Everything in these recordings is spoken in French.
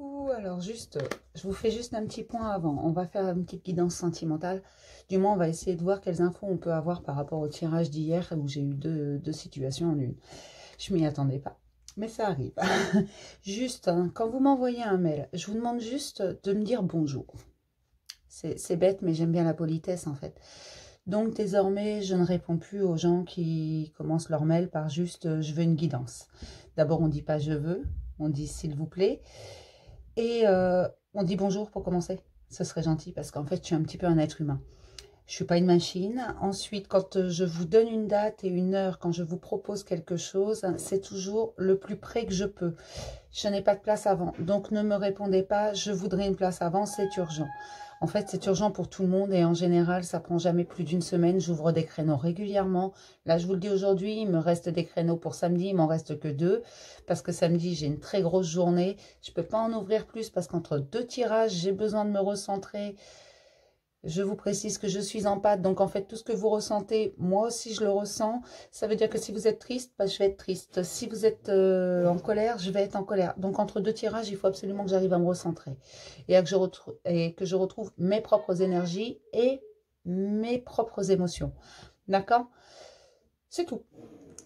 Coucou, alors juste, je vous fais juste un petit point avant. On va faire une petite guidance sentimentale. Du moins, on va essayer de voir quelles infos on peut avoir par rapport au tirage d'hier où j'ai eu deux situations en une. Je m'y attendais pas, mais ça arrive. Juste, hein, quand vous m'envoyez un mail, je vous demande juste de me dire bonjour. C'est bête, mais j'aime bien la politesse en fait. Donc désormais, je ne réponds plus aux gens qui commencent leur mail par juste je veux une guidance. D'abord, on ne dit pas je veux, on dit s'il vous plaît. Et on dit bonjour pour commencer. Ce serait gentil parce qu'en fait, je suis un petit peu un être humain. Je ne suis pas une machine. Ensuite, quand je vous donne une date et une heure, quand je vous propose quelque chose, c'est toujours le plus près que je peux. Je n'ai pas de place avant. Donc, ne me répondez pas, je voudrais une place avant, c'est urgent. En fait, c'est urgent pour tout le monde et en général, ça prend jamais plus d'une semaine. J'ouvre des créneaux régulièrement. Là, je vous le dis aujourd'hui, il me reste des créneaux pour samedi. Il m'en reste que 2 parce que samedi, j'ai une très grosse journée. Je ne peux pas en ouvrir plus parce qu'entre 2 tirages, j'ai besoin de me recentrer. Je vous précise que je suis en pâte, donc en fait, tout ce que vous ressentez, moi aussi, je le ressens. Ça veut dire que si vous êtes triste, bah, je vais être triste. Si vous êtes en colère, je vais être en colère. Donc, entre 2 tirages, il faut absolument que j'arrive à me recentrer et que je retrouve mes propres énergies et mes propres émotions. D'accord? C'est tout.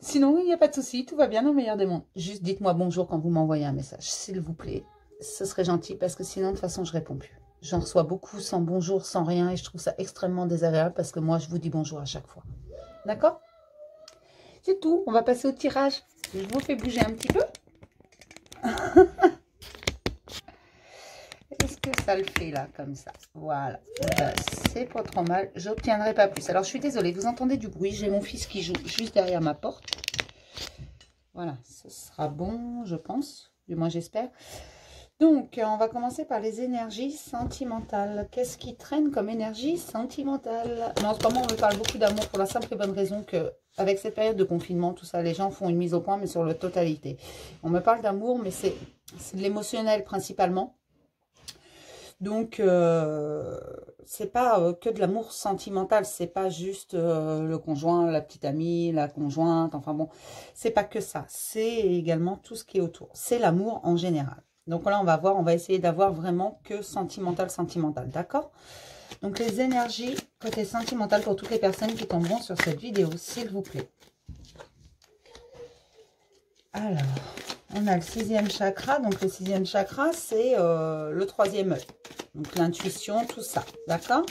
Sinon, il n'y a pas de souci, tout va bien dans le meilleur des mondes. Juste dites-moi bonjour quand vous m'envoyez un message, s'il vous plaît. Ce serait gentil parce que sinon, de toute façon, je ne réponds plus. J'en reçois beaucoup sans bonjour, sans rien, et je trouve ça extrêmement désagréable parce que moi, je vous dis bonjour à chaque fois. D'accord? C'est tout, on va passer au tirage. Je vous fais bouger un petit peu. Est-ce que ça le fait là, comme ça? Voilà, c'est pas trop mal, j'obtiendrai pas plus. Alors, je suis désolée, vous entendez du bruit, j'ai mon fils qui joue juste derrière ma porte. Voilà, ce sera bon, je pense, du moins j'espère. Donc, on va commencer par les énergies sentimentales. Qu'est-ce qui traîne comme énergie sentimentale? Mais en ce moment, on me parle beaucoup d'amour pour la simple et bonne raison que, avec cette période de confinement, tout ça, les gens font une mise au point, mais sur la totalité. On me parle d'amour, mais c'est de l'émotionnel principalement. Donc, c'est pas que de l'amour sentimental, c'est pas juste le conjoint, la petite amie, la conjointe, enfin bon, c'est pas que ça. C'est également tout ce qui est autour. C'est l'amour en général. Donc là, on va voir, on va essayer d'avoir vraiment que sentimental, d'accord? Donc les énergies côté sentimental pour toutes les personnes qui tomberont sur cette vidéo, s'il vous plaît. Alors, on a le 6e chakra. Donc le 6e chakra, c'est le 3e œil. Donc l'intuition, tout ça, d'accord?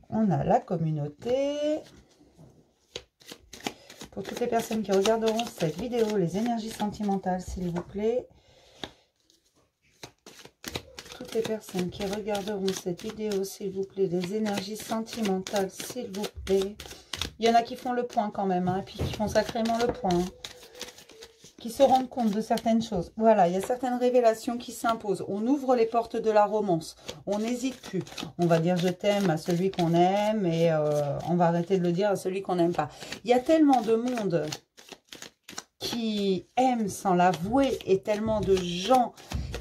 On a la communauté. Pour toutes les personnes qui regarderont cette vidéo, les énergies sentimentales, s'il vous plaît. Toutes les personnes qui regarderont cette vidéo, s'il vous plaît, les énergies sentimentales, s'il vous plaît. Il y en a qui font le point quand même, hein, et puis qui font sacrément le point, hein, qui se rendent compte de certaines choses. Voilà, il y a certaines révélations qui s'imposent. On ouvre les portes de la romance. On n'hésite plus. On va dire je t'aime à celui qu'on aime et on va arrêter de le dire à celui qu'on n'aime pas. Il y a tellement de monde qui aime sans l'avouer et tellement de gens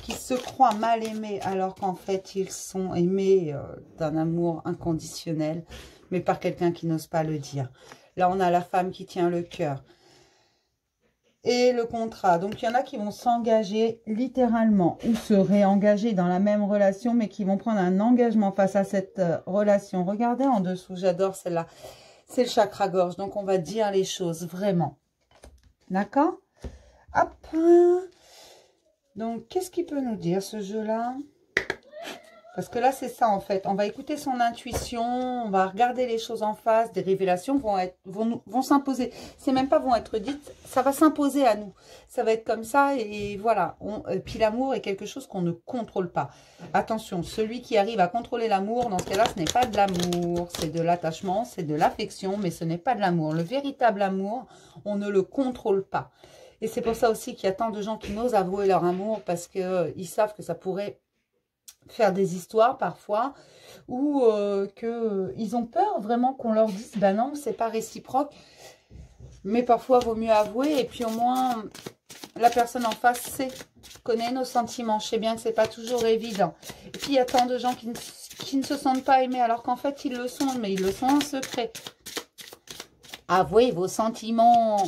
qui se croient mal aimés alors qu'en fait ils sont aimés d'un amour inconditionnel, mais par quelqu'un qui n'ose pas le dire. Là, on a la femme qui tient le cœur. Et le contrat. Donc, il y en a qui vont s'engager littéralement ou se réengager dans la même relation, mais qui vont prendre un engagement face à cette relation. Regardez en dessous, j'adore celle-là. C'est le chakra-gorge. Donc, on va dire les choses vraiment. D'accord? Hop. Donc, qu'est-ce qu'il peut nous dire, ce jeu-là? Parce que là, c'est ça, en fait. On va écouter son intuition, on va regarder les choses en face, des révélations vont s'imposer. C'est même pas vont être dites, ça va s'imposer à nous. Ça va être comme ça, et voilà. Puis l'amour est quelque chose qu'on ne contrôle pas. Attention, celui qui arrive à contrôler l'amour, dans ce cas-là, ce n'est pas de l'amour. C'est de l'attachement, c'est de l'affection, mais ce n'est pas de l'amour. Le véritable amour, on ne le contrôle pas. Et c'est pour ça aussi qu'il y a tant de gens qui n'osent avouer leur amour, parce qu'ils savent que ça pourrait faire des histoires parfois, ou qu'ils ont peur vraiment qu'on leur dise, ben non, c'est pas réciproque, mais parfois vaut mieux avouer, et puis au moins la personne en face connaît nos sentiments. Je sais bien que c'est pas toujours évident, et puis il y a tant de gens qui ne se sentent pas aimés, alors qu'en fait ils le sont, mais ils le sont en secret. Avouez vos sentiments.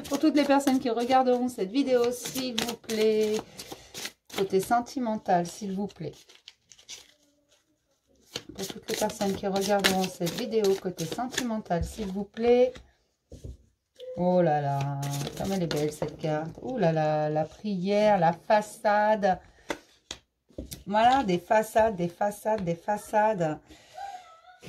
Pour toutes les personnes qui regarderont cette vidéo, s'il vous plaît. Côté sentimental, s'il vous plaît. Pour toutes les personnes qui regarderont cette vidéo, côté sentimental, s'il vous plaît. Oh là là, comme elle est belle cette carte. Oh là là, la prière, la façade. Voilà, des façades, des façades, des façades.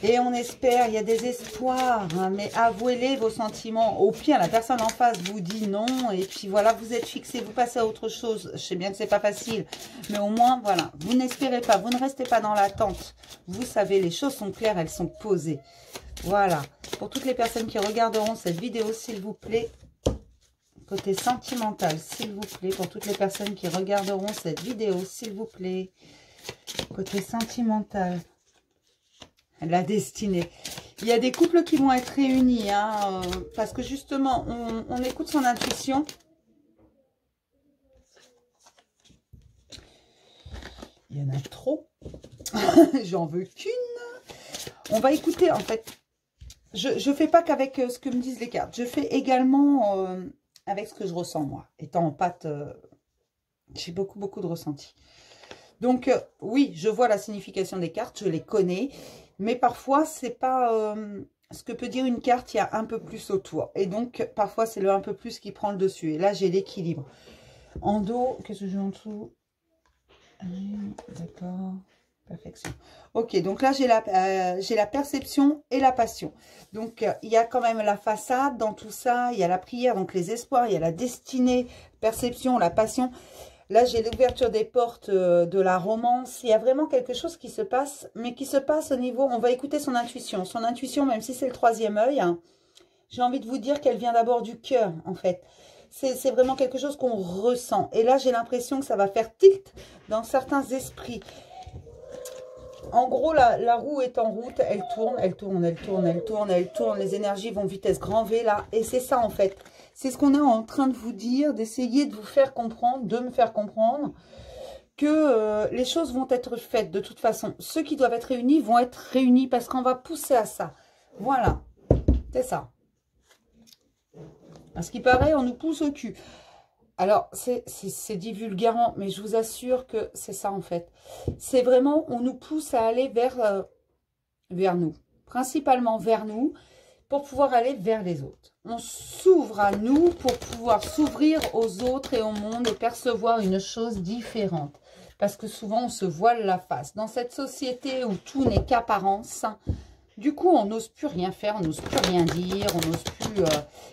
Et on espère, il y a des espoirs, hein, mais avouez-les vos sentiments. Au pire, la personne en face vous dit non, et puis voilà, vous êtes fixé, vous passez à autre chose. Je sais bien que c'est pas facile, mais au moins, voilà, vous n'espérez pas, vous ne restez pas dans l'attente. Vous savez, les choses sont claires, elles sont posées. Voilà, pour toutes les personnes qui regarderont cette vidéo, s'il vous plaît, côté sentimental, s'il vous plaît, pour toutes les personnes qui regarderont cette vidéo, s'il vous plaît, côté sentimental. La destinée. Il y a des couples qui vont être réunis, hein, parce que justement, on écoute son intuition. Il y en a trop. J'en veux qu'une. On va écouter, en fait. Je ne fais pas qu'avec ce que me disent les cartes. Je fais également avec ce que je ressens, moi. Étant en pâte, j'ai beaucoup de ressenti. Donc, oui, je vois la signification des cartes, je les connais. Mais parfois, c'est pas ce que peut dire une carte, il y a un peu plus autour. Et donc, parfois, c'est le un peu plus qui prend le dessus. Et là, j'ai l'équilibre. En dos, qu'est-ce que j'ai en dessous? D'accord. Perfection. Ok, donc là, j'ai la perception et la passion. Donc, il y a quand même la façade dans tout ça. Il y a la prière, donc les espoirs. Il y a la destinée, perception, la passion. Là, j'ai l'ouverture des portes de la romance. Il y a vraiment quelque chose qui se passe, mais qui se passe au niveau... On va écouter son intuition. Son intuition, même si c'est le troisième œil, hein, j'ai envie de vous dire qu'elle vient d'abord du cœur, en fait. C'est vraiment quelque chose qu'on ressent. Et là, j'ai l'impression que ça va faire tilt dans certains esprits. En gros, la roue est en route. Elle tourne, elle tourne, elle tourne, elle tourne, elle tourne. Les énergies vont vitesse grand V, là. Et c'est ça, en fait. C'est ce qu'on est en train de vous dire, d'essayer de vous faire comprendre, de me faire comprendre que les choses vont être faites de toute façon. Ceux qui doivent être réunis vont être réunis parce qu'on va pousser à ça. Voilà, c'est ça. À ce qui paraît, on nous pousse au cul. Alors, c'est dit vulgairement, mais je vous assure que c'est ça en fait. C'est vraiment, on nous pousse à aller vers nous. Principalement vers nous, pour pouvoir aller vers les autres. On s'ouvre à nous pour pouvoir s'ouvrir aux autres et au monde et percevoir une chose différente. Parce que souvent, on se voile la face. Dans cette société où tout n'est qu'apparence, du coup, on n'ose plus rien faire, on n'ose plus rien dire, on n'ose plus...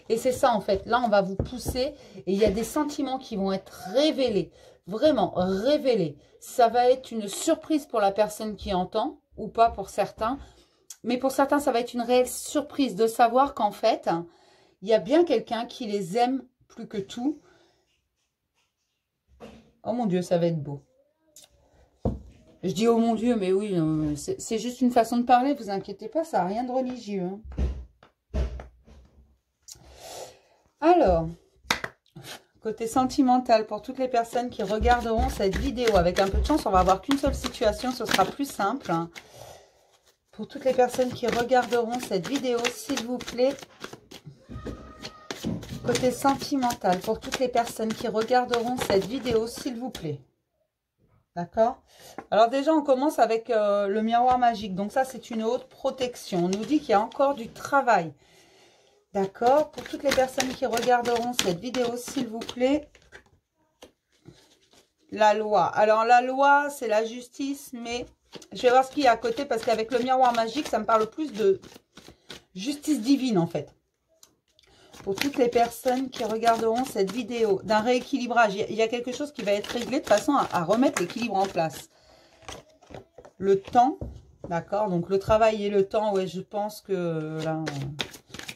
Et c'est ça, en fait. Là, on va vous pousser et il y a des sentiments qui vont être révélés. Vraiment, révélés. Ça va être une surprise pour la personne qui entend, ou pas pour certains. Mais pour certains, ça va être une réelle surprise de savoir qu'en fait, il y a bien quelqu'un qui les aime plus que tout. Oh mon Dieu, ça va être beau. Je dis oh mon Dieu, mais oui, c'est juste une façon de parler, vous inquiétez pas, ça n'a rien de religieux. Hein. Alors, côté sentimental, pour toutes les personnes qui regarderont cette vidéo, avec un peu de chance, on va avoir qu'une seule situation, ce sera plus simple. Hein. Pour toutes les personnes qui regarderont cette vidéo, s'il vous plaît, côté sentimental, pour toutes les personnes qui regarderont cette vidéo, s'il vous plaît. D'accord? Alors déjà, on commence avec le miroir magique. Donc ça, c'est une haute protection. On nous dit qu'il y a encore du travail. D'accord? Pour toutes les personnes qui regarderont cette vidéo, s'il vous plaît, la loi. Alors la loi, c'est la justice, mais... Je vais voir ce qu'il y a à côté parce qu'avec le miroir magique, ça me parle plus de justice divine en fait. Pour toutes les personnes qui regarderont cette vidéo, d'un rééquilibrage, il y a quelque chose qui va être réglé de façon à remettre l'équilibre en place. Le temps, d'accord, donc le travail et le temps, ouais, je pense que là,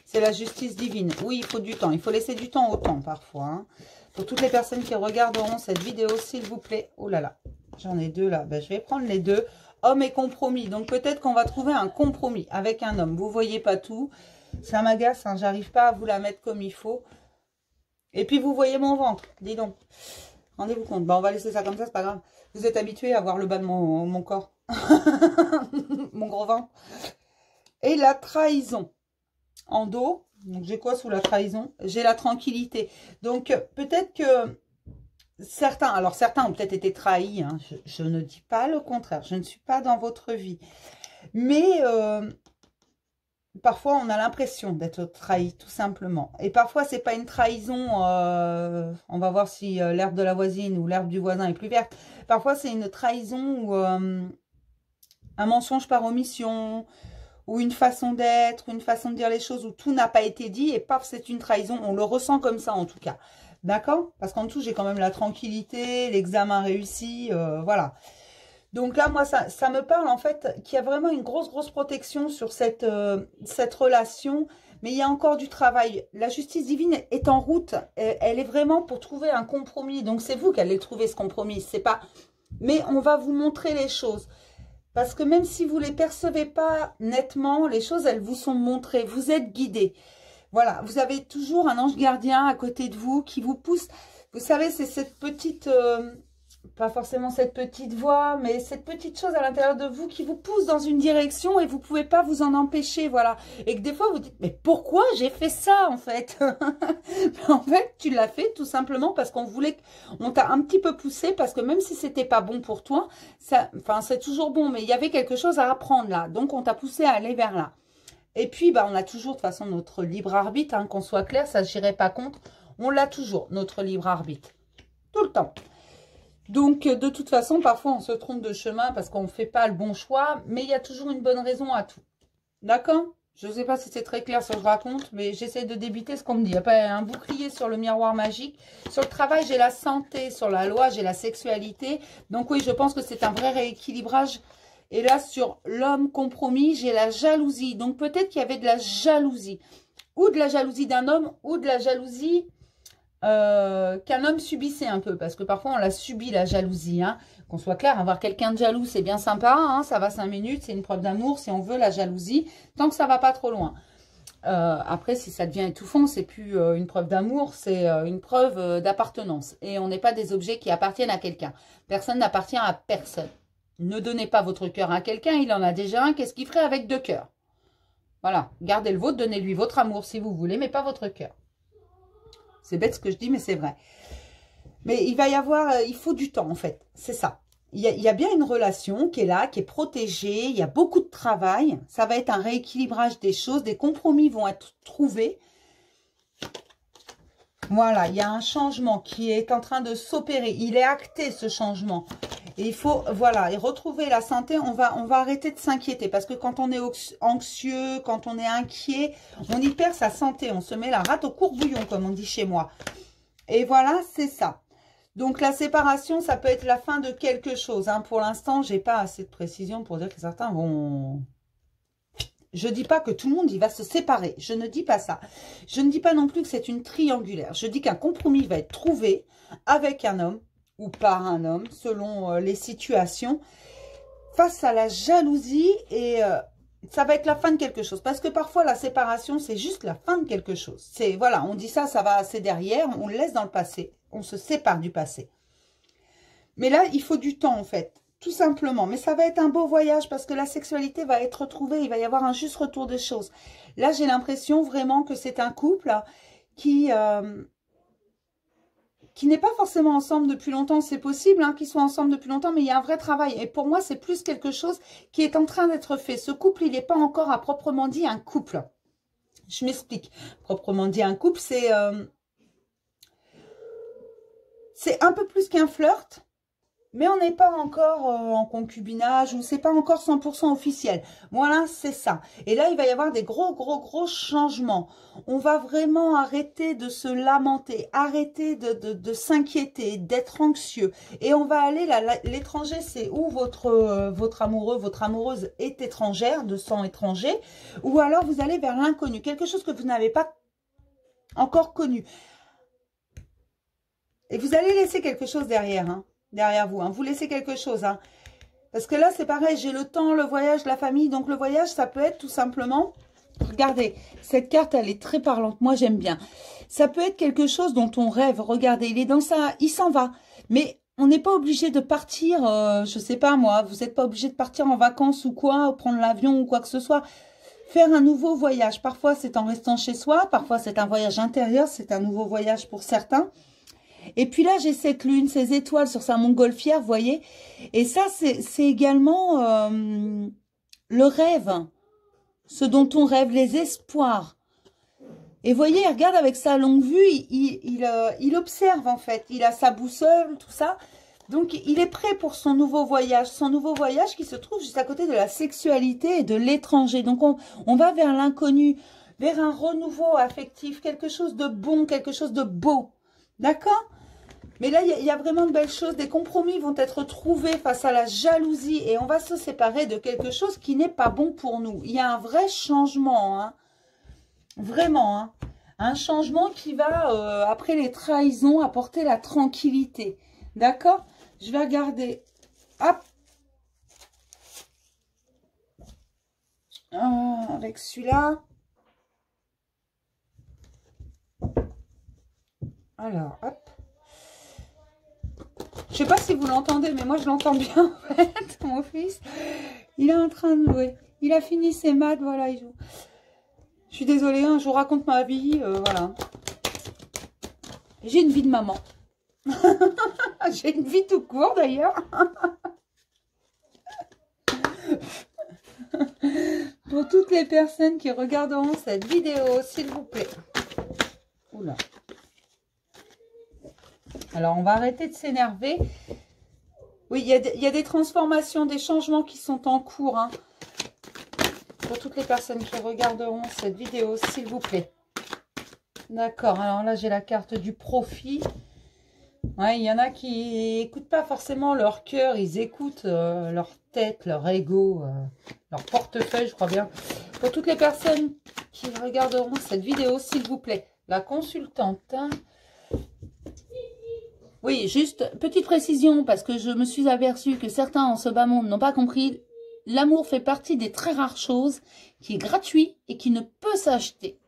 c'est la justice divine. Oui, il faut du temps, il faut laisser du temps au temps parfois. Hein. Pour toutes les personnes qui regarderont cette vidéo, s'il vous plaît, oh là là, j'en ai deux là, ben, je vais prendre les deux. Homme et compromis. Donc, peut-être qu'on va trouver un compromis avec un homme. Vous voyez pas tout. Ça m'agace. Hein, j'arrive pas à vous la mettre comme il faut. Et puis, vous voyez mon ventre. Dis donc. Rendez-vous compte. Bon, on va laisser ça comme ça. C'est pas grave. Vous êtes habitués à voir le bas de mon corps. Mon gros ventre. Et la trahison. en dos. Donc, j'ai quoi sous la trahison? J'ai la tranquillité. Donc, peut-être que certains, alors certains ont peut-être été trahis, hein, je ne dis pas le contraire, je ne suis pas dans votre vie. Mais parfois, on a l'impression d'être trahi, tout simplement. Et parfois, c'est pas une trahison, on va voir si l'herbe de la voisine ou l'herbe du voisin est plus verte. Parfois, c'est une trahison ou un mensonge par omission, ou une façon d'être, une façon de dire les choses où tout n'a pas été dit, et paf, c'est une trahison. On le ressent comme ça, en tout cas. D'accord? Parce qu'en dessous, j'ai quand même la tranquillité, l'examen réussi, voilà. Donc là, moi, ça me parle, en fait, qu'il y a vraiment une grosse protection sur cette relation, mais il y a encore du travail. La justice divine est en route, elle est vraiment pour trouver un compromis. Donc, c'est vous qui allez trouver ce compromis, c'est pas... Mais on va vous montrer les choses. Parce que même si vous ne les percevez pas nettement, les choses, elles vous sont montrées. Vous êtes guidés. Voilà, vous avez toujours un ange gardien à côté de vous qui vous pousse. Vous savez, c'est cette petite, pas forcément cette petite voix, mais cette petite chose à l'intérieur de vous qui vous pousse dans une direction et vous ne pouvez pas vous en empêcher, voilà. Et que des fois, vous dites, mais pourquoi j'ai fait ça, en fait? En fait, tu l'as fait tout simplement parce qu'on voulait, on t'a un petit peu poussé, parce que même si c'était pas bon pour toi, ça, enfin, c'est toujours bon, mais il y avait quelque chose à apprendre là. Donc, on t'a poussé à aller vers là. Et puis, bah, on a toujours, de toute façon, notre libre arbitre, hein, qu'on soit clair, ça, je n'irai pas contre. On l'a toujours, notre libre arbitre. Tout le temps. Donc, de toute façon, parfois, on se trompe de chemin parce qu'on ne fait pas le bon choix. Mais il y a toujours une bonne raison à tout. D'accord? Je ne sais pas si c'est très clair ce que je raconte, mais j'essaie de débiter ce qu'on me dit. Il n'y a pas un bouclier sur le miroir magique. Sur le travail, j'ai la santé. Sur la loi, j'ai la sexualité. Donc, oui, je pense que c'est un vrai rééquilibrage. Et là, sur l'homme compromis, j'ai la jalousie. Donc, peut-être qu'il y avait de la jalousie. Ou de la jalousie d'un homme, ou de la jalousie qu'un homme subissait un peu. Parce que parfois, on la subit, la jalousie. Hein. Qu'on soit clair, avoir quelqu'un de jaloux, c'est bien sympa. Hein, ça va 5 minutes, c'est une preuve d'amour, si on veut, la jalousie. Tant que ça va pas trop loin. Après, si ça devient étouffant, c'est plus une preuve d'amour, c'est une preuve d'appartenance. Et on n'est pas des objets qui appartiennent à quelqu'un. Personne n'appartient à personne. Ne donnez pas votre cœur à quelqu'un, il en a déjà un. Qu'est-ce qu'il ferait avec 2 cœurs? Voilà, gardez le vôtre, donnez-lui votre amour si vous voulez, mais pas votre cœur. C'est bête ce que je dis, mais c'est vrai. Mais il va y avoir, il faut du temps en fait, c'est ça. Il y a bien une relation qui est là, qui est protégée, il y a beaucoup de travail. Ça va être un rééquilibrage des choses, des compromis vont être trouvés. Voilà, il y a un changement qui est en train de s'opérer. Il est acté ce changement. Et il faut, voilà, et retrouver la santé, on va arrêter de s'inquiéter. Parce que quand on est anxieux, quand on est inquiet, on y perd sa santé. On se met la rate au courbouillon, comme on dit chez moi. Et voilà, c'est ça. Donc, la séparation, ça peut être la fin de quelque chose. Hein. Pour l'instant, j'ai pas assez de précision pour dire que certains vont... Je ne dis pas que tout le monde il va se séparer. Je ne dis pas ça. Je ne dis pas non plus que c'est une triangulaire. Je dis qu'un compromis va être trouvé avec un homme ou par un homme, selon les situations, face à la jalousie. Et ça va être la fin de quelque chose. Parce que parfois, la séparation, c'est juste la fin de quelque chose. C'est voilà, on dit ça, ça va assez derrière. On le laisse dans le passé. On se sépare du passé. Mais là, il faut du temps, en fait. Tout simplement. Mais ça va être un beau voyage parce que la sexualité va être retrouvée. Il va y avoir un juste retour des choses. Là, j'ai l'impression vraiment que c'est un couple qui n'est pas forcément ensemble depuis longtemps. C'est possible qu'ils soient ensemble depuis longtemps, mais il y a un vrai travail. Et pour moi, c'est plus quelque chose qui est en train d'être fait. Ce couple, il n'est pas encore à proprement dit un couple. Je m'explique. Proprement dit un couple, c'est un peu plus qu'un flirt. Mais on n'est pas encore en concubinage ou c'est pas encore 100% officiel. Voilà, c'est ça. Et là, il va y avoir des gros changements. On va vraiment arrêter de se lamenter, arrêter de s'inquiéter, d'être anxieux. Et on va aller, l'étranger, c'est où votre amoureux, votre amoureuse est étrangère, de sang étranger. Ou alors, vous allez vers l'inconnu, quelque chose que vous n'avez pas encore connu. Et vous allez laisser quelque chose derrière, hein. Derrière vous, hein. Vous laissez quelque chose, hein. Parce que là, c'est pareil, j'ai le temps, le voyage, la famille. Donc, le voyage, ça peut être tout simplement... Regardez, cette carte, elle est très parlante. Moi, j'aime bien. Ça peut être quelque chose dont on rêve. Regardez, il est dans ça, il s'en va. Mais on n'est pas obligé de partir, je sais pas moi, vous n'êtes pas obligé de partir en vacances ou quoi, ou prendre l'avion ou quoi que ce soit. faire un nouveau voyage. Parfois, c'est en restant chez soi. Parfois, c'est un voyage intérieur. C'est un nouveau voyage pour certains. Et puis là, j'ai cette lune, ces étoiles sur sa montgolfière, vous voyez. Et ça, c'est également le rêve. Ce dont on rêve, les espoirs. Et vous voyez, il regarde avec sa longue vue. Il observe, en fait. Il a sa boussole, tout ça. Donc, il est prêt pour son nouveau voyage. Son nouveau voyage qui se trouve juste à côté de la sexualité et de l'étranger. Donc, on va vers l'inconnu, vers un renouveau affectif, quelque chose de bon, quelque chose de beau. D'accord? Mais là, il y a vraiment de belles choses. Des compromis vont être trouvés face à la jalousie. Et on va se séparer de quelque chose qui n'est pas bon pour nous. Il y a un vrai changement. Hein. Vraiment. Hein. Un changement qui va, après les trahisons, apporter la tranquillité. D'accord? Je vais regarder. Hop. Avec celui-là. Alors, hop. Je sais pas si vous l'entendez, mais moi je l'entends bien en fait. Mon fils, il est en train de jouer. Il a fini ses maths, voilà, il joue. Je suis désolée, hein, je vous raconte ma vie, voilà. J'ai une vie de maman. J'ai une vie tout court d'ailleurs. Pour toutes les personnes qui regarderont cette vidéo, s'il vous plaît. Oula. Alors, on va arrêter de s'énerver. Oui, il y a des transformations, des changements qui sont en cours. Hein. Pour toutes les personnes qui regarderont cette vidéo, s'il vous plaît. D'accord, alors là, j'ai la carte du profit. Ouais, il y en a qui n'écoutent pas forcément leur cœur. Ils écoutent leur tête, leur ego, leur portefeuille, je crois bien. Pour toutes les personnes qui regarderont cette vidéo, s'il vous plaît. La consultante... Hein. Oui, juste petite précision, parce que je me suis aperçue que certains en ce bas monde n'ont pas compris. L'amour fait partie des très rares choses qui est gratuit et qui ne peut s'acheter.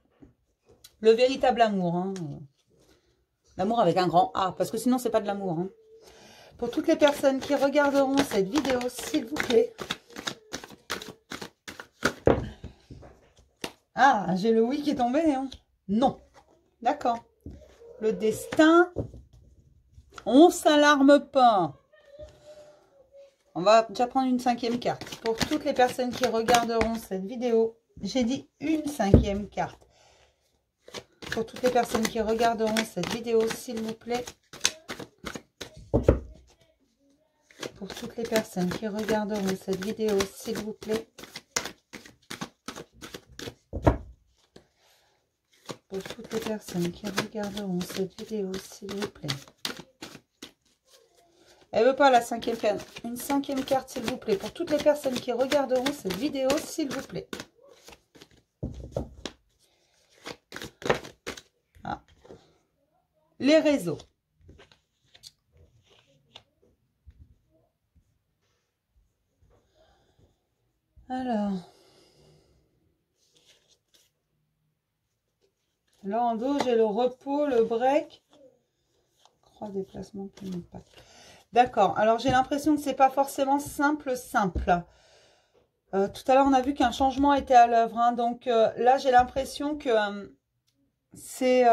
Le véritable amour. Hein. L'amour avec un grand A, parce que sinon, c'est pas de l'amour. Hein. Pour toutes les personnes qui regarderont cette vidéo, s'il vous plaît. Ah, j'ai le oui qui est tombé. Hein. Non. D'accord. Le destin... On ne s'alarme pas. On va déjà prendre une 5e carte. Pour toutes les personnes qui regarderont cette vidéo, j'ai dit une 5e carte. Pour toutes les personnes qui regarderont cette vidéo, s'il vous plaît. Pour toutes les personnes qui regarderont cette vidéo, s'il vous plaît. Pour toutes les personnes qui regarderont cette vidéo, s'il vous plaît. Elle veut pas la 5e carte. Une 5e carte, s'il vous plaît. Pour toutes les personnes qui regarderont cette vidéo, s'il vous plaît. Ah. Les réseaux. Alors. Là, en dos, j'ai le repos, le break. Croix déplacement, pas. D'accord, alors j'ai l'impression que c'est pas forcément simple. Tout à l'heure, on a vu qu'un changement était à l'œuvre. Hein, donc là, j'ai l'impression que c'est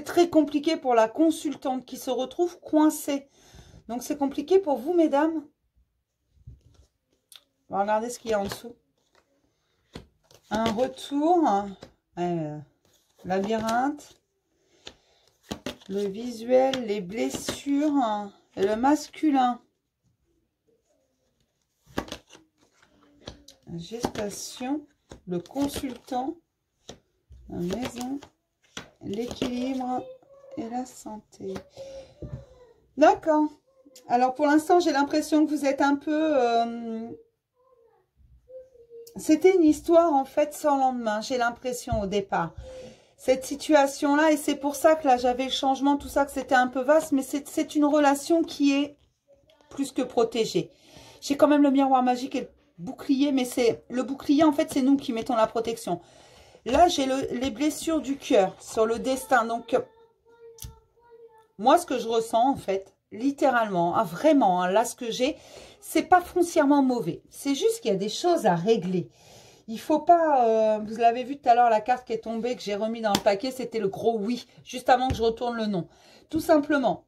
très compliqué pour la consultante qui se retrouve coincée. Donc c'est compliqué pour vous, mesdames. On va regarder ce qu'il y a en dessous. Un retour. Labyrinthe. Le visuel, les blessures, et le masculin. La gestation, le consultant, la maison, l'équilibre et la santé. D'accord. Alors pour l'instant, j'ai l'impression que vous êtes un peu... C'était une histoire en fait sans lendemain, j'ai l'impression au départ. Cette situation-là, et c'est pour ça que là, j'avais le changement, tout ça, que c'était un peu vaste, mais c'est une relation qui est plus que protégée. J'ai quand même le miroir magique et le bouclier, mais c'est le bouclier, en fait, c'est nous qui mettons la protection. Là, j'ai les blessures du cœur sur le destin. Donc, moi, ce que je ressens, en fait, littéralement, hein, vraiment, hein, là, ce que j'ai, c'est pas foncièrement mauvais. C'est juste qu'il y a des choses à régler. Il faut pas, vous l'avez vu tout à l'heure, la carte qui est tombée, que j'ai remis dans le paquet, c'était le gros oui, juste avant que je retourne le nom. Tout simplement.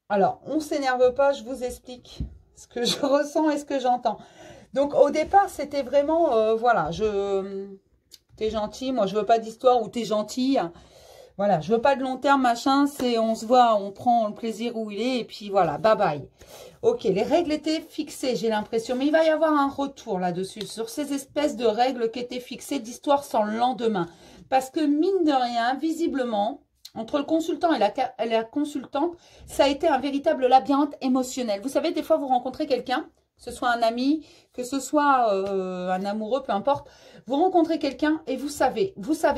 Alors, on s'énerve pas, je vous explique ce que je ressens et ce que j'entends. Donc, au départ, c'était vraiment, voilà, t'es gentil, moi, je veux pas d'histoire où t'es gentil. Voilà, je veux pas de long terme, machin, c'est on se voit, on prend le plaisir où il est, et puis voilà, bye bye. Ok, les règles étaient fixées, j'ai l'impression, mais il va y avoir un retour là-dessus, sur ces espèces de règles qui étaient fixées d'histoire sans lendemain. Parce que mine de rien, visiblement, entre le consultant et la consultante, ça a été un véritable labyrinthe émotionnel. Vous savez, des fois, vous rencontrez quelqu'un, que ce soit un ami, que ce soit un amoureux, peu importe. Vous rencontrez quelqu'un et vous savez,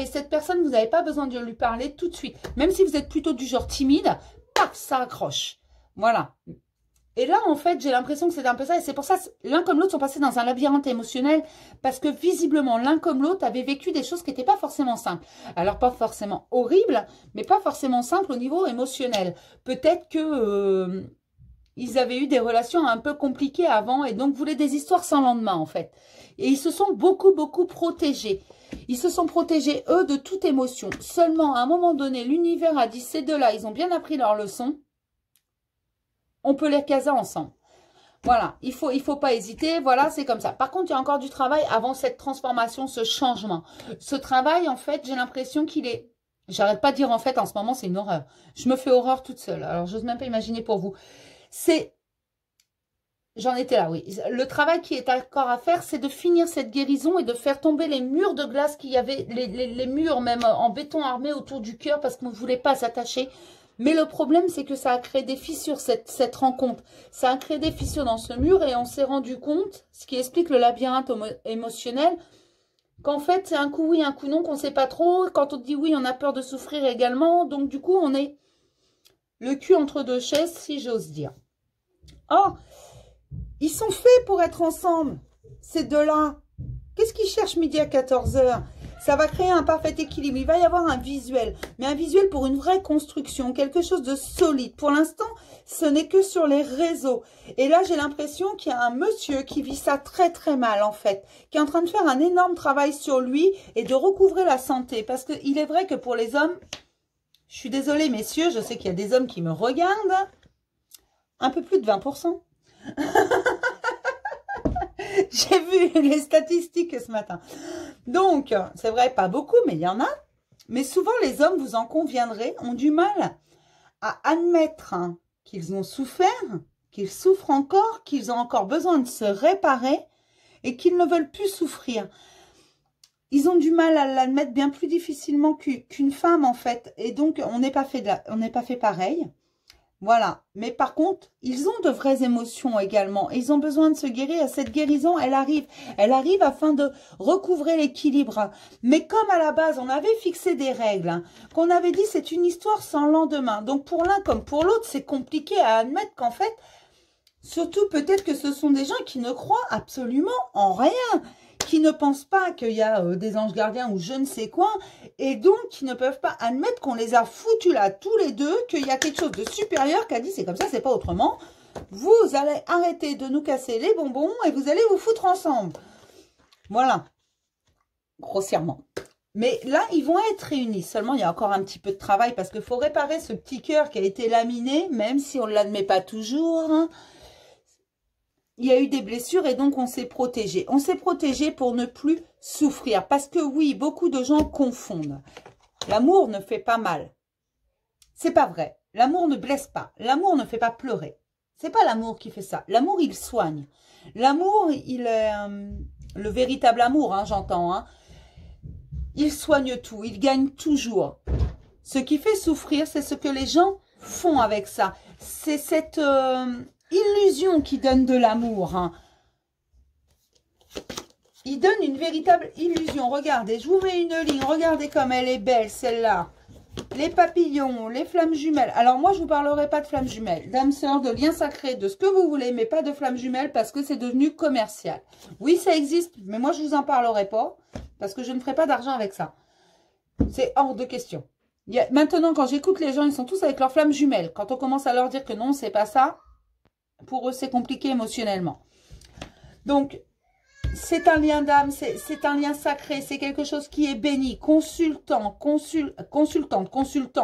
cette personne, vous n'avez pas besoin de lui parler tout de suite. Même si vous êtes plutôt du genre timide, paf, ça accroche. Voilà. Et là, en fait, j'ai l'impression que c'est un peu ça. Et c'est pour ça, l'un comme l'autre sont passés dans un labyrinthe émotionnel. Parce que visiblement, l'un comme l'autre avait vécu des choses qui n'étaient pas forcément simples. Alors, pas forcément horribles, mais pas forcément simples au niveau émotionnel. Peut-être que ils avaient eu des relations un peu compliquées avant et donc voulaient des histoires sans lendemain, en fait. Et ils se sont beaucoup protégés. Ils se sont protégés, eux, de toute émotion. Seulement, à un moment donné, l'univers a dit, ces deux-là, ils ont bien appris leur leçon. On peut les caser ensemble. Voilà, il faut pas hésiter. Voilà, c'est comme ça. Par contre, il y a encore du travail avant cette transformation, ce changement. Ce travail, en fait, j'ai l'impression qu'il est... J'arrête pas de dire, en fait, en ce moment, c'est une horreur. Je me fais horreur toute seule. Alors, j'ose même pas imaginer pour vous. C'est... J'en étais là, oui. Le travail qui est encore à faire, c'est de finir cette guérison et de faire tomber les murs de glace qu'il y avait, les murs même en béton armé autour du cœur parce qu'on ne voulait pas s'attacher. Mais le problème, c'est que ça a créé des fissures, cette rencontre. Ça a créé des fissures dans ce mur et on s'est rendu compte, ce qui explique le labyrinthe émotionnel, qu'en fait, c'est un coup oui, un coup non, qu'on ne sait pas trop. Quand on dit oui, on a peur de souffrir également. Donc, du coup, on est le cul entre deux chaises, si j'ose dire. Or, ils sont faits pour être ensemble, ces deux-là. Qu'est-ce qu'ils cherchent midi à 14 h? Ça va créer un parfait équilibre. Il va y avoir un visuel, mais un visuel pour une vraie construction, quelque chose de solide. Pour l'instant, ce n'est que sur les réseaux. Et là, j'ai l'impression qu'il y a un monsieur qui vit ça très mal, en fait, qui est en train de faire un énorme travail sur lui et de recouvrer la santé. Parce qu'il est vrai que pour les hommes, je suis désolée, messieurs, je sais qu'il y a des hommes qui me regardent, un peu plus de 20%. J'ai vu les statistiques ce matin. Donc, c'est vrai, pas beaucoup, mais il y en a. Mais souvent, les hommes, vous en conviendrez, ont du mal à admettre qu'ils ont souffert, qu'ils souffrent encore, qu'ils ont encore besoin de se réparer et qu'ils ne veulent plus souffrir. Ils ont du mal à l'admettre bien plus difficilement qu'une femme, en fait. Et donc, on n'est pas fait pareil. Voilà, mais par contre, ils ont de vraies émotions également. Ils ont besoin de se guérir. Et cette guérison, elle arrive afin de recouvrer l'équilibre. Mais comme à la base, on avait fixé des règles, qu'on avait dit c'est une histoire sans lendemain. Donc pour l'un comme pour l'autre, c'est compliqué à admettre qu'en fait, surtout peut-être que ce sont des gens qui ne croient absolument en rien, qui ne pensent pas qu'il y a des anges gardiens ou je ne sais quoi, et donc qui ne peuvent pas admettre qu'on les a foutus là tous les deux, qu'il y a quelque chose de supérieur qui a dit c'est comme ça, c'est pas autrement. Vous allez arrêter de nous casser les bonbons et vous allez vous foutre ensemble. Voilà, grossièrement. Mais là, ils vont être réunis. Seulement, il y a encore un petit peu de travail parce qu'il faut réparer ce petit cœur qui a été laminé, même si on ne l'admet pas toujours, hein. Il y a eu des blessures et donc on s'est protégé. On s'est protégé pour ne plus souffrir. Parce que oui, beaucoup de gens confondent. L'amour ne fait pas mal. C'est pas vrai. L'amour ne blesse pas. L'amour ne fait pas pleurer. C'est pas l'amour qui fait ça. L'amour, il soigne. L'amour, il est... le véritable amour, hein, j'entends. Hein. Il soigne tout. Il gagne toujours. Ce qui fait souffrir, c'est ce que les gens font avec ça. C'est cette... illusion qui donne de l'amour. Hein. Il donne une véritable illusion. Regardez, je vous mets une ligne. Regardez comme elle est belle, celle-là. Les papillons, les flammes jumelles. Alors moi, je ne vous parlerai pas de flammes jumelles. D'âme sœur, de liens sacrés, de ce que vous voulez, mais pas de flammes jumelles parce que c'est devenu commercial. Oui, ça existe, mais moi, je ne vous en parlerai pas parce que je ne ferai pas d'argent avec ça. C'est hors de question. Maintenant, quand j'écoute les gens, ils sont tous avec leurs flammes jumelles. Quand on commence à leur dire que non, c'est pas ça, pour eux, c'est compliqué émotionnellement. Donc, c'est un lien d'âme, c'est un lien sacré, c'est quelque chose qui est béni. Consultant,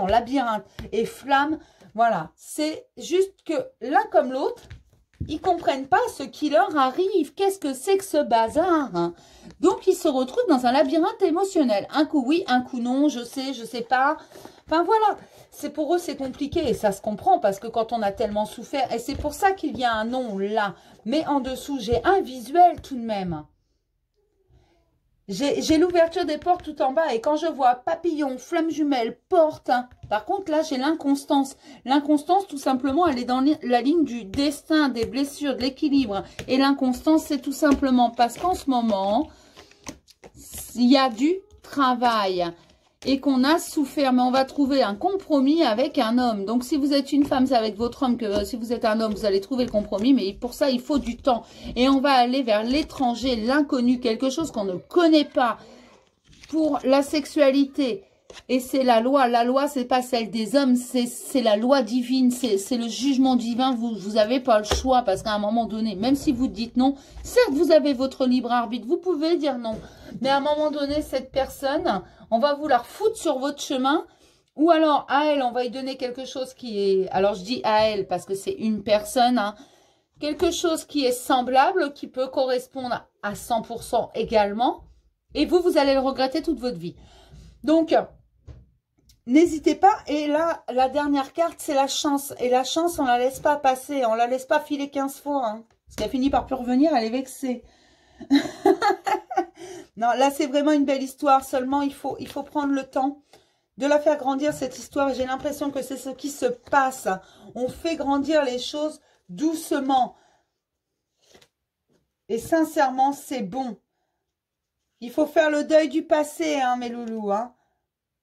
labyrinthe et flamme, voilà. C'est juste que l'un comme l'autre, ils comprennent pas ce qui leur arrive. Qu'est-ce que c'est que ce bazar, hein? Donc, ils se retrouvent dans un labyrinthe émotionnel. Un coup oui, un coup non, je sais pas. Enfin, voilà. C'est pour eux, c'est compliqué. Et ça se comprend parce que quand on a tellement souffert, et c'est pour ça qu'il y a un non là. Mais en dessous, j'ai un visuel tout de même. J'ai l'ouverture des portes tout en bas et quand je vois papillon, flamme jumelle, porte, hein, par contre là j'ai l'inconstance. L'inconstance tout simplement elle est dans la ligne du destin, des blessures, de l'équilibre. Et l'inconstance c'est tout simplement parce qu'en ce moment il y a du travail et qu'on a souffert, mais on va trouver un compromis avec un homme. Donc, si vous êtes une femme, c'est avec votre homme, que si vous êtes un homme, vous allez trouver le compromis, mais pour ça, il faut du temps. Et on va aller vers l'étranger, l'inconnu, quelque chose qu'on ne connaît pas. Pour la sexualité, et c'est la loi. La loi, c'est pas celle des hommes, c'est la loi divine, c'est le jugement divin. Vous avez pas le choix, parce qu'à un moment donné, même si vous dites non, certes, vous avez votre libre arbitre, vous pouvez dire non. Mais à un moment donné, cette personne, on va vous la refoutre sur votre chemin, ou alors à elle, on va lui donner quelque chose qui est... Alors, je dis à elle, parce que c'est une personne, hein, quelque chose qui est semblable, qui peut correspondre à 100% également, et vous allez le regretter toute votre vie. Donc, n'hésitez pas. Et là, la dernière carte, c'est la chance. Et la chance, on ne la laisse pas passer. On ne la laisse pas filer 15 fois. Hein, parce qu'elle finit par plus revenir, elle est vexée. Non, là, c'est vraiment une belle histoire. Seulement, il faut prendre le temps de la faire grandir, cette histoire. J'ai l'impression que c'est ce qui se passe. On fait grandir les choses doucement. Et sincèrement, c'est bon. Il faut faire le deuil du passé, hein, mes loulous. Hein.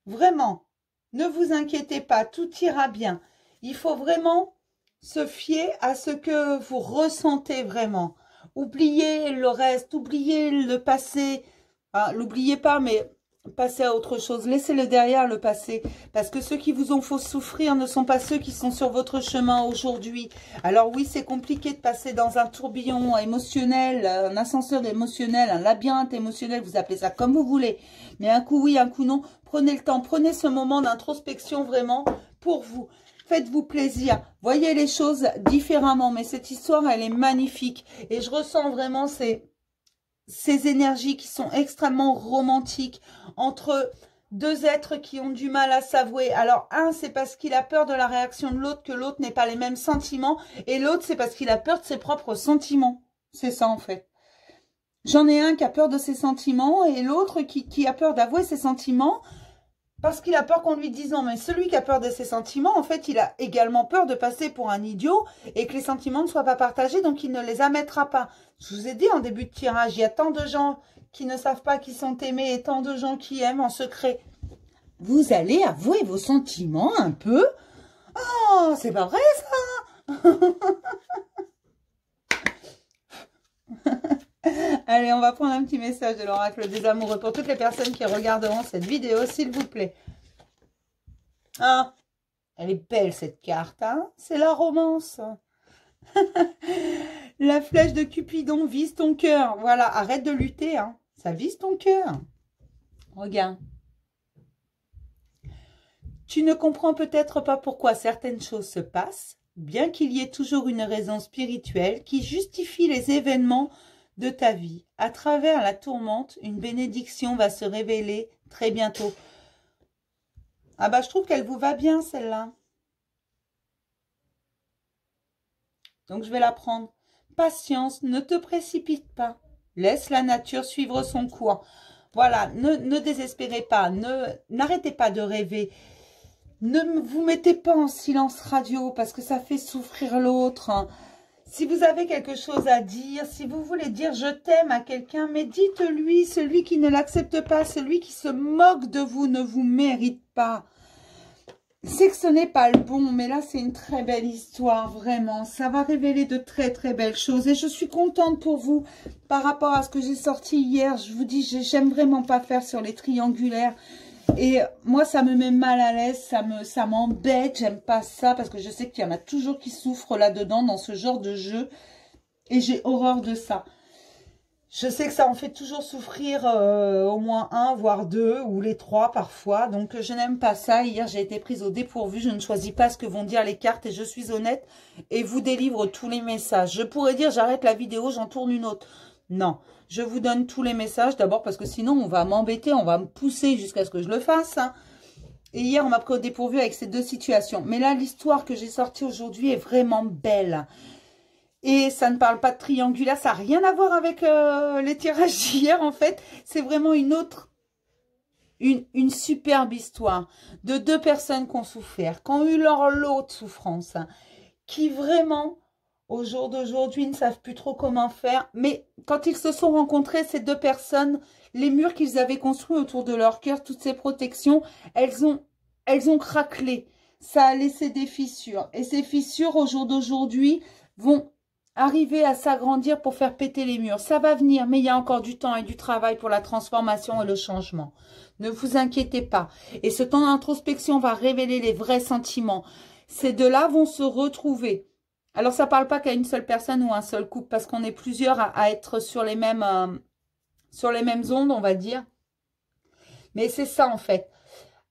Vraiment. Ne vous inquiétez pas, tout ira bien. Il faut vraiment se fier à ce que vous ressentez vraiment. Oubliez le reste, oubliez le passé. Ah, l'oubliez pas, mais passez à autre chose. Laissez-le derrière, le passé. Parce que ceux qui vous ont fait souffrir ne sont pas ceux qui sont sur votre chemin aujourd'hui. Alors oui, c'est compliqué de passer dans un tourbillon émotionnel, un ascenseur émotionnel, un labyrinthe émotionnel, vous appelez ça comme vous voulez. Mais un coup oui, un coup non. Prenez le temps, prenez ce moment d'introspection vraiment pour vous. Faites-vous plaisir. Voyez les choses différemment. Mais cette histoire, elle est magnifique. Et je ressens vraiment ces énergies qui sont extrêmement romantiques entre deux êtres qui ont du mal à s'avouer. Alors, un, c'est parce qu'il a peur de la réaction de l'autre, que l'autre n'ait pas les mêmes sentiments. Et l'autre, c'est parce qu'il a peur de ses propres sentiments. C'est ça, en fait. J'en ai un qui a peur de ses sentiments et l'autre qui a peur d'avouer ses sentiments parce qu'il a peur qu'on lui dise non. Mais celui qui a peur de ses sentiments, en fait, il a également peur de passer pour un idiot et que les sentiments ne soient pas partagés, donc il ne les admettra pas. Je vous ai dit en début de tirage, il y a tant de gens qui ne savent pas qu'ils sont aimés et tant de gens qui aiment en secret. Vous allez avouer vos sentiments un peu. Oh, c'est pas vrai ça. Allez, on va prendre un petit message de l'oracle des amoureux pour toutes les personnes qui regarderont cette vidéo, s'il vous plaît. Ah, elle est belle cette carte, hein? C'est la romance. La flèche de Cupidon vise ton cœur. Voilà, arrête de lutter, hein. Ça vise ton cœur. Regarde. Tu ne comprends peut-être pas pourquoi certaines choses se passent, bien qu'il y ait toujours une raison spirituelle qui justifie les événements de ta vie. À travers la tourmente, une bénédiction va se révéler très bientôt. Ah bah je trouve qu'elle vous va bien celle-là. Donc je vais la prendre. Patience, ne te précipite pas. Laisse la nature suivre son cours. Voilà, ne désespérez pas, n'arrêtez pas de rêver. Ne vous mettez pas en silence radio parce que ça fait souffrir l'autre. Si vous avez quelque chose à dire, si vous voulez dire je t'aime à quelqu'un, mais dites-lui, celui qui ne l'accepte pas, celui qui se moque de vous ne vous mérite pas. C'est que ce n'est pas le bon, mais là c'est une très belle histoire, vraiment. Ça va révéler de très très belles choses et je suis contente pour vous par rapport à ce que j'ai sorti hier. Je vous dis, j'aime vraiment pas faire sur les triangulaires. Et moi, ça me met mal à l'aise, ça m'embête, j'aime pas ça, parce que je sais qu'il y en a toujours qui souffrent là-dedans, dans ce genre de jeu. Et j'ai horreur de ça. Je sais que ça en fait toujours souffrir au moins un, voire deux, ou les trois parfois. Donc, je n'aime pas ça. Hier, j'ai été prise au dépourvu. Je ne choisis pas ce que vont dire les cartes et je suis honnête et vous délivre tous les messages. Je pourrais dire, j'arrête la vidéo, j'en tourne une autre. Non, je vous donne tous les messages. D'abord parce que sinon, on va m'embêter, on va me pousser jusqu'à ce que je le fasse. Hein. Et hier, on m'a pris au dépourvu avec ces deux situations. Mais là, l'histoire que j'ai sortie aujourd'hui est vraiment belle. Et ça ne parle pas de triangulaire, ça n'a rien à voir avec les tirages d'hier en fait. C'est vraiment une autre, une superbe histoire de deux personnes qui ont souffert, qui ont eu leur lot de souffrance, hein, qui vraiment, au jour d'aujourd'hui, ne savent plus trop comment faire. Mais quand ils se sont rencontrés, ces deux personnes, les murs qu'ils avaient construits autour de leur cœur, toutes ces protections, elles ont craquelé. Ça a laissé des fissures. Et ces fissures, au jour d'aujourd'hui, vont arriver à s'agrandir pour faire péter les murs. Ça va venir, mais il y a encore du temps et du travail pour la transformation et le changement. Ne vous inquiétez pas. Et ce temps d'introspection va révéler les vrais sentiments. Ces deux-là vont se retrouver. Alors, ça ne parle pas qu'à une seule personne ou un seul couple, parce qu'on est plusieurs à être sur les mêmes ondes, on va dire. Mais c'est ça, en fait.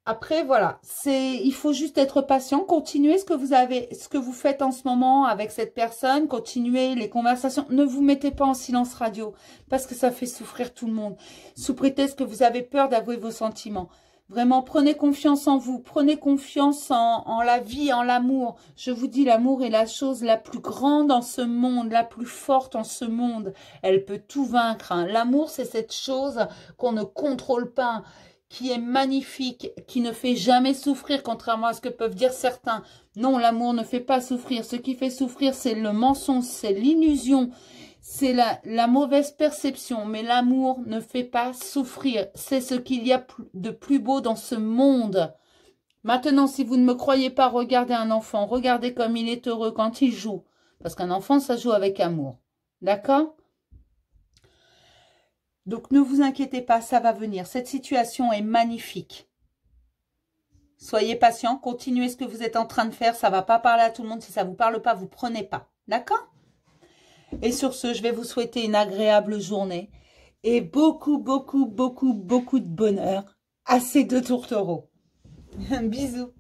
Après, voilà, il faut juste être patient, continuez ce que vous faites en ce moment avec cette personne, continuez les conversations. Ne vous mettez pas en silence radio parce que ça fait souffrir tout le monde. Sous prétexte que vous avez peur d'avouer vos sentiments. Vraiment, prenez confiance en vous, prenez confiance en la vie, en l'amour. Je vous dis, l'amour est la chose la plus grande en ce monde, la plus forte en ce monde. Elle peut tout vaincre. Hein. L'amour, c'est cette chose qu'on ne contrôle pas, qui est magnifique, qui ne fait jamais souffrir, contrairement à ce que peuvent dire certains. Non, l'amour ne fait pas souffrir. Ce qui fait souffrir, c'est le mensonge, c'est l'illusion, c'est la mauvaise perception. Mais l'amour ne fait pas souffrir. C'est ce qu'il y a de plus beau dans ce monde. Maintenant, si vous ne me croyez pas, regardez un enfant. Regardez comme il est heureux quand il joue. Parce qu'un enfant, ça joue avec amour. D'accord ? Donc, ne vous inquiétez pas, ça va venir. Cette situation est magnifique. Soyez patient, continuez ce que vous êtes en train de faire. Ça ne va pas parler à tout le monde. Si ça ne vous parle pas, vous ne prenez pas. D'accord? Et sur ce, je vais vous souhaiter une agréable journée. Et beaucoup, beaucoup, beaucoup, beaucoup de bonheur à ces deux tourtereaux. Bisous.